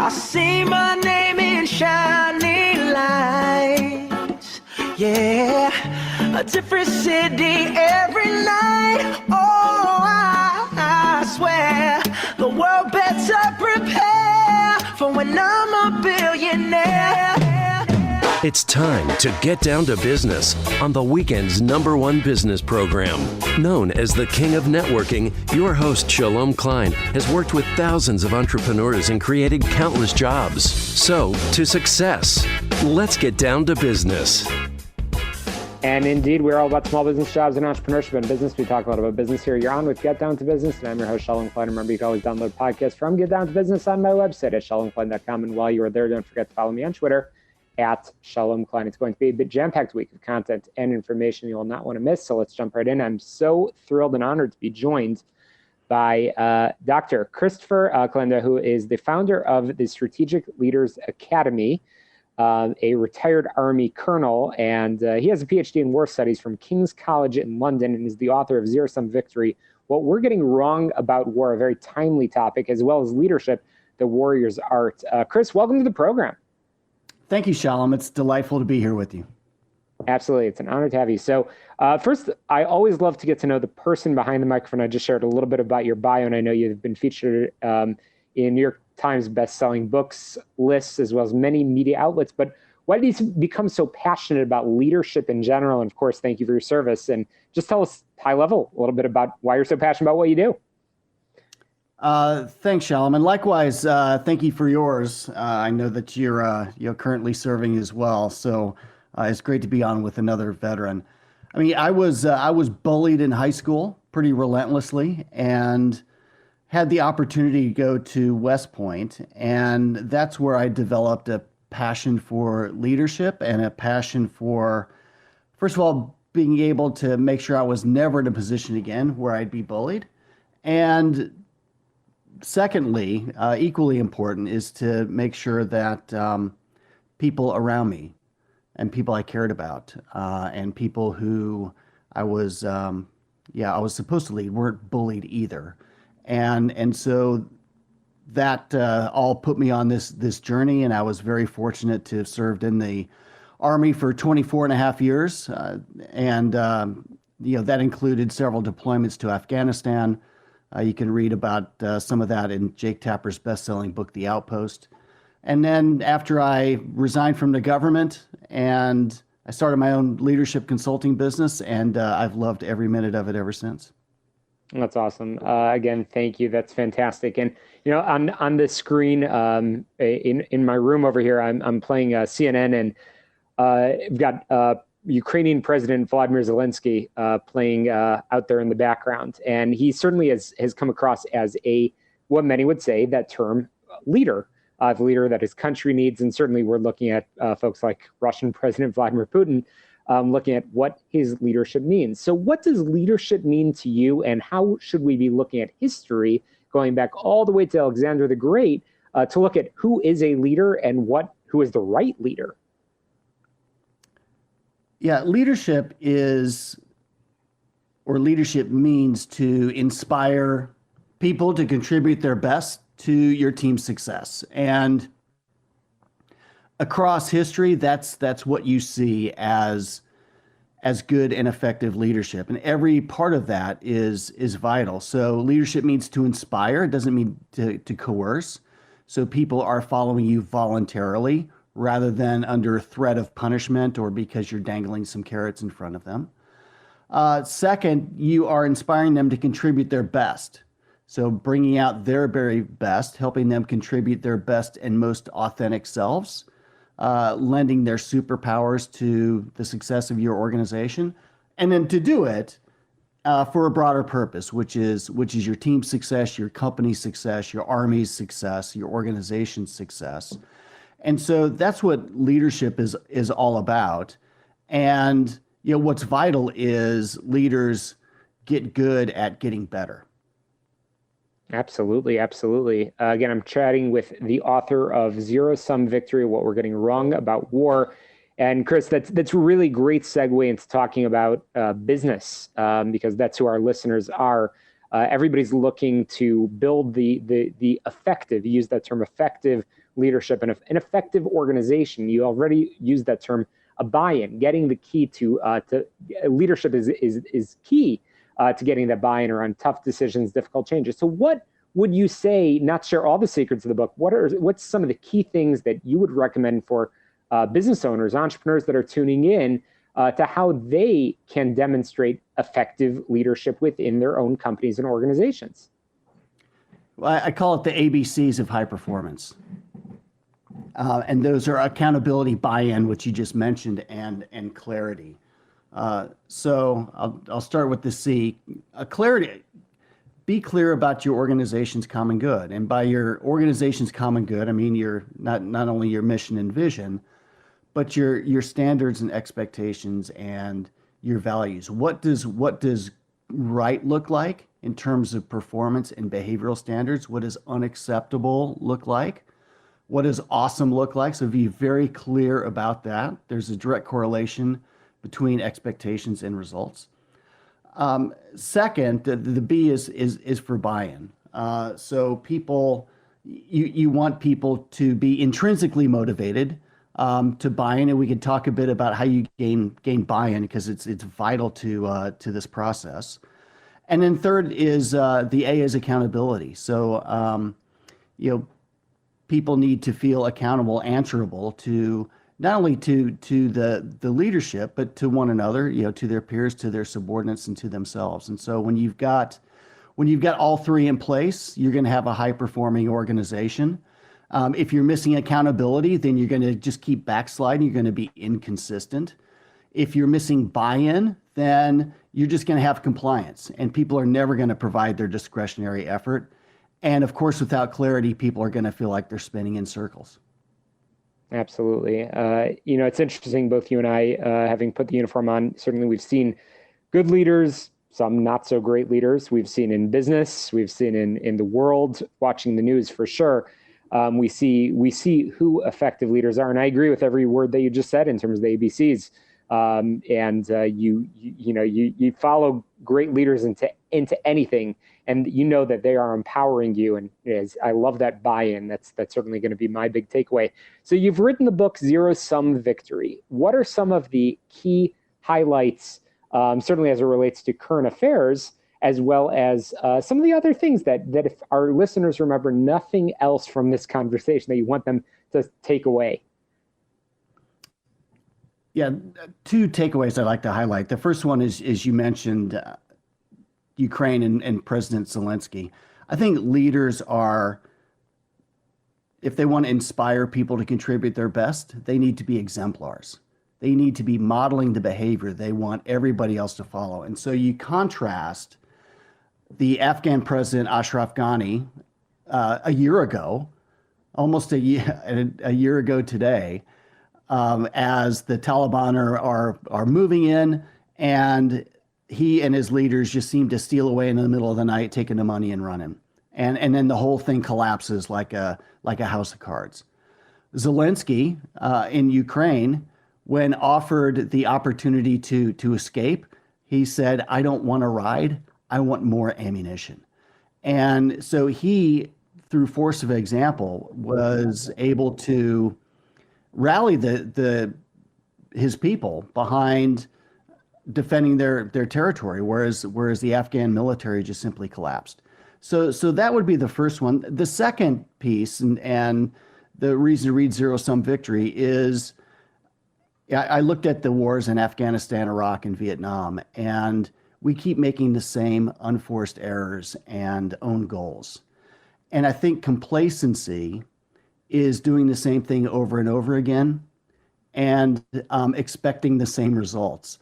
I see my name in shining lights. Yeah, a different city every night. Oh, I swear the world better prepare for when I'm a billionaire. It's time to get down to business on the weekend's #1 business program. Known as the King of Networking, your host Shalom Klein has worked with thousands of entrepreneurs and created countless jobs. So, to success. Let's get down to business. And indeed, we're all about small business, jobs, and entrepreneurship and business. We talk a lot about business here. You're on with Get Down to Business, and I'm your host, Shalom Klein. Remember, you can always download podcasts from Get Down to Business on my website at shalomklein.com. And while you are there, don't forget to follow me on Twitter at Shalom Klein. It's going to be a bit jam-packed week of content and information you will not want to miss. So let's jump right in. I'm so thrilled and honored to be joined by Dr. Christopher Kolenda, who is the founder of the Strategic Leaders Academy, a retired Army colonel, and he has a PhD in war studies from King's College in London and is the author of ZeroSum Victory, What We're Getting Wrong About War, a very timely topic, as well as leadership, the warrior's art. Chris, welcome to the program. Thank you, Shalom. It's delightful to be here with you. Absolutely. It's an honor to have you. So first, I always love to get to know the person behind the microphone. I just shared a little bit about your bio, and I know you've been featured in New York Times best-selling books lists, as well as many media outlets. But why did you become so passionate about leadership in general? And of course, thank you for your service. And just tell us high level a little bit about why you're so passionate about what you do. Thanks, Shalom. And likewise, thank you for yours. I know that you're currently serving as well. So it's great to be on with another veteran. I mean, I was bullied in high school pretty relentlessly and had the opportunity to go to West Point. And that's where I developed a passion for leadership and a passion for, first of all, being able to make sure I was never in a position again where I'd be bullied. And secondly, equally important is to make sure that people around me and people I cared about and people who I was supposed to lead weren't bullied either. And so that all put me on this journey, and I was very fortunate to have served in the Army for 24 and a half years. That included several deployments to Afghanistan. You can read about some of that in Jake Tapper's best-selling book, The Outpost. And then after I resigned from the government, and I started my own leadership consulting business, and I've loved every minute of it ever since. That's awesome. Again, thank you. That's fantastic. And on the screen in my room over here, I'm playing CNN, and I've got Ukrainian President Vladimir Zelensky playing out there in the background. And he certainly has come across as what many would say, that term, leader, the leader that his country needs. And certainly we're looking at folks like Russian President Vladimir Putin, looking at what his leadership means. So what does leadership mean to you, and how should we be looking at history, going back all the way to Alexander the Great, to look at who is a leader and who is the right leader? Yeah, leadership means to inspire people to contribute their best to your team's success. And across history, that's what you see as good and effective leadership. And every part of that is vital. So leadership means to inspire. It doesn't mean to coerce. So people are following you voluntarily, rather than under threat of punishment or because you're dangling some carrots in front of them. Second, you are inspiring them to contribute their best. So bringing out their very best, helping them contribute their best and most authentic selves, lending their superpowers to the success of your organization, and then to do it for a broader purpose, which is your team's success, your company's success, your Army's success, your organization's success. And so that's what leadership is all about. And what's vital is leaders get good at getting better. Absolutely, absolutely. Again, I'm chatting with the author of ZeroSum Victory, What We're Getting Wrong About War. And Chris, that's a really great segue into talking about business, because that's who our listeners are. Everybody's looking to build the effective, you use that term, effective leadership and an effective organization, you already used that term, a buy-in, getting the key to leadership is key to getting that buy-in around tough decisions, difficult changes. So what would you say, not share all the secrets of the book, what's some of the key things that you would recommend for business owners, entrepreneurs that are tuning in to how they can demonstrate effective leadership within their own companies and organizations? Well, I call it the ABCs of high performance. And those are accountability, buy-in, which you just mentioned, and clarity. So I'll start with the C. Clarity. Be clear about your organization's common good. And by your organization's common good, I mean your not only your mission and vision, but your standards and expectations and your values. What does right look like in terms of performance and behavioral standards? What does unacceptable look like? What does awesome look like? So be very clear about that. There's a direct correlation between expectations and results. Second, the B is for buy-in. So people, you want people to be intrinsically motivated to buy in, and we could talk a bit about how you gain buy-in, because it's vital to this process. And then third is the A is accountability. So people need to feel accountable, answerable to not only to the leadership, but to one another, to their peers, to their subordinates, and to themselves. And so when you've got all three in place, you're going to have a high-performing organization. If you're missing accountability, then you're going to just keep backsliding. You're going to be inconsistent. If you're missing buy-in, then you're just going to have compliance, and people are never going to provide their discretionary effort. And of course, without clarity, people are going to feel like they're spinning in circles. Absolutely. It's interesting, both you and I, having put the uniform on, certainly we've seen good leaders, some not so great leaders. We've seen in business, we've seen in the world, watching the news for sure. We see who effective leaders are. And I agree with every word that you just said in terms of the ABCs. You follow great leaders into anything, and you know that they are empowering you. And I love that buy-in. That's certainly going to be my big takeaway. So you've written the book ZeroSum Victory. What are some of the key highlights, certainly as it relates to current affairs, as well as some of the other things that if our listeners remember nothing else from this conversation, that you want them to take away? Yeah, two takeaways I'd like to highlight. The first one is you mentioned Ukraine and President Zelensky. I think leaders are, if they want to inspire people to contribute their best, they need to be exemplars. They need to be modeling the behavior they want everybody else to follow. And so you contrast the Afghan president, Ashraf Ghani, a year ago, almost a year ago today, as the Taliban are moving in, and he and his leaders just seem to steal away in the middle of the night, taking the money and running. And then the whole thing collapses like a house of cards. Zelensky in Ukraine, when offered the opportunity to escape, he said, "I don't want to ride, I want more ammunition." And so he, through force of example, was able to rally his people behind defending their territory, whereas the Afghan military just simply collapsed. So that would be the first one. The second piece, and the reason to read ZeroSum Victory, is I looked at the wars in Afghanistan, Iraq, and Vietnam, and we keep making the same unforced errors and own goals. And I think complacency is doing the same thing over and over again and expecting the same results.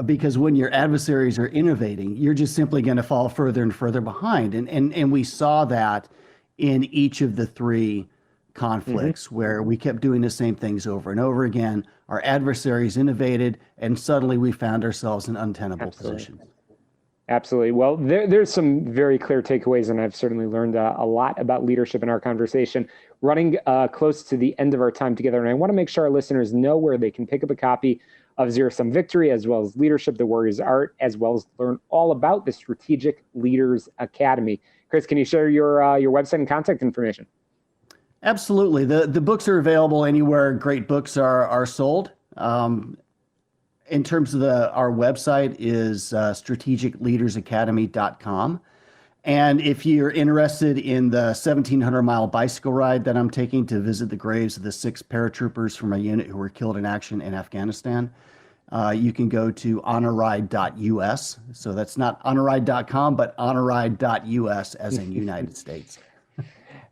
Because when your adversaries are innovating, you're just simply going to fall further and further behind. And we saw that in each of the three conflicts where we kept doing the same things over and over again. Our adversaries innovated, and suddenly we found ourselves in untenable positions. Absolutely. Well, there's some very clear takeaways, and I've certainly learned a lot about leadership in our conversation. Running close to the end of our time together, and I want to make sure our listeners know where they can pick up a copy of ZeroSum Victory, as well as Leadership, the Warrior's Art, as well as learn all about the Strategic Leaders Academy. Chris, can you share your website and contact information? Absolutely. The books are available anywhere great books are sold. In terms of our website is strategicleadersacademy.com. And if you're interested in the 1,700-mile bicycle ride that I'm taking to visit the graves of the 6 paratroopers from a unit who were killed in action in Afghanistan, you can go to honorride.us. So that's not honorride.com, but honorride.us as in United States.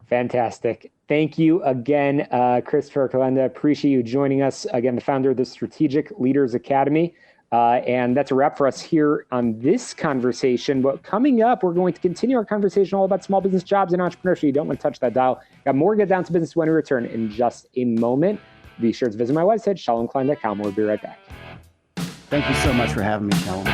Fantastic. Thank you again, Christopher Kolenda. Appreciate you joining us. Again, the founder of the Strategic Leaders Academy. And that's a wrap for us here on this conversation. But coming up, we're going to continue our conversation all about small business, jobs, and entrepreneurship. You don't want to touch that dial. Got more Get Down to Business when we return in just a moment. Be sure to visit my website, shalomklein.com. We'll be right back. Thank you so much for having me, Shalom.